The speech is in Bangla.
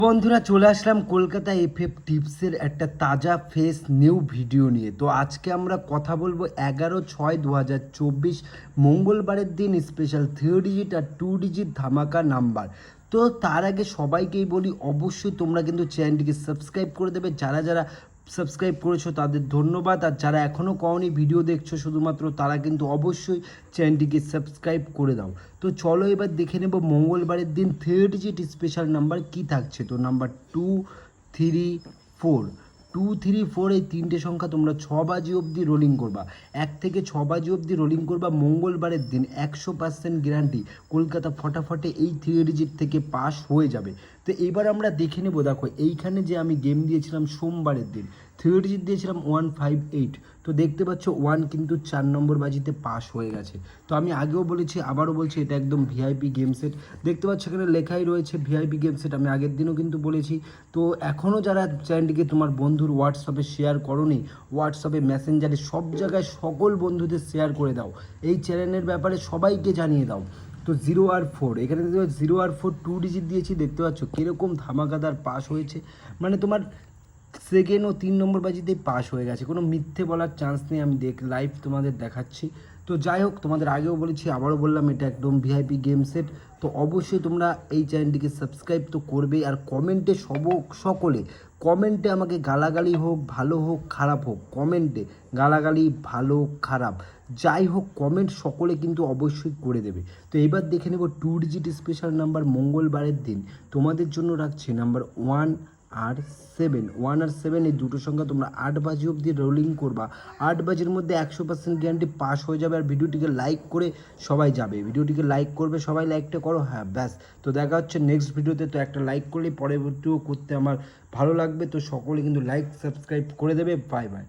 বন্ধুরা চলে আসলাম কলকাতা এফএফ টিপসের একটা তাজা ফেস নিউ ভিডিও নিয়ে। তো আজকে আমরা কথা বলবো 11/6/2024 মঙ্গলবারের দিন স্পেশাল 3 ডিজিট আর 2 ডিজিট ধামাকা নাম্বার। তো তার আগে সবাইকেই বলি অবশ্যই তোমরা কিন্তু চ্যানেলটিকে সাবস্ক্রাইব করে দেবে। যারা যারা সাবস্ক্রাইব করেছো তাদের ধন্যবাদ, আর যারা এখনও করনি ভিডিও দেখছো শুধুমাত্র তারা কিন্তু অবশ্যই চ্যানেলটিকে সাবস্ক্রাইব করে দাও। তো চলো এবার দেখে নেব মঙ্গলবারের দিন 3 ডিজিট স্পেশাল নাম্বার কি থাকছে। তো নাম্বার 2, 3, 4, 2, 3, 4 এই তিনটে সংখ্যা তোমরা 6 বাজি অবধি রোলিং করবা। 1 থেকে 6 বাজি অবধি রোলিং করবা মঙ্গলবারের দিন। 100% গ্যারান্টি কলকাতা ফটাফটে এই 3 ডিজিট থেকে পাস হয়ে যাবে। তো এবার আমরা দেখে নেব, দেখো এইখানে যে আমি গেম দিয়েছিলাম সোমবারের দিন 3 ডিজিট দিয়েছিলাম 158। তো দেখতে পাচ্ছ 1 কিন্তু 4 নম্বর বাজিতে পাস হয়ে গেছে। তো আমি আগেও বলেছি আবারও বলছি এটা একদম ভিআইপি গেম সেট। দেখতে পাচ্ছ এখানে লেখাই রয়েছে ভিআইপি গেম সেট। আমি আগের দিনও কিন্তু বলেছি। তো এখনও যারা চ্যানেলটিকে তোমার বন্ধুর হোয়াটসঅ্যাপে শেয়ার করোনি, হোয়াটসঅ্যাপে মেসেঞ্জারে সব জায়গায় সকল বন্ধুদের শেয়ার করে দাও। এই চ্যানেলের ব্যাপারে সবাইকে জানিয়ে দাও। তো 0 আর 4 এখানে দেখতে পাচ্ছ 0 আর 4 2 ডিজিট দিয়েছি। দেখতে পাচ্ছ কীরকম ধামাকাদার পাস হয়েছে, মানে তোমার সেকেন্ড ও 3 নম্বর বাজিতেই পাস হয়ে গেছে। কোনো মিথ্যে বলার চান্স নেই, আমি লাইভ তোমাদের দেখাচ্ছি। তো যাই হোক, তোমাদের আগেও বলেছি আবারও বললাম এটা একদম ভিআইপি গেম সেট। তো অবশ্যই তোমরা এই চ্যানেলটিকে সাবস্ক্রাইব তো করবে, আর কমেন্টে সকলে কমেন্টে আমাকে গালাগালি হোক, ভালো হোক, খারাপ হোক, কমেন্টে গালাগালি ভালো খারাপ যাই হোক কমেন্ট সকলে কিন্তু অবশ্যই করে দেবে। তো এবার দেখে নেব 2 ডিজিট স্পেশাল নাম্বার মঙ্গলবারের দিন তোমাদের জন্য রাখছি নাম্বার 1 আর 7 এই দুটো সংখ্যা তোমরা 8 বাজি অবধি রোলিং করবা। 8 বাজির মধ্যে 100% গ্যারান্টি পাস হয়ে যাবে। আর ভিডিওটিকে লাইক করে সবাই যাবে, ভিডিওটিকে লাইক করবে সবাই, লাইকটা করো, হ্যাঁ ব্যাস। তো দেখা হচ্ছে নেক্সট ভিডিওতে। তো একটা লাইক করলে পরবর্তীও করতে আমার ভালো লাগবে। তো সকলে কিন্তু লাইক সাবস্ক্রাইব করে দেবে। Bye bye.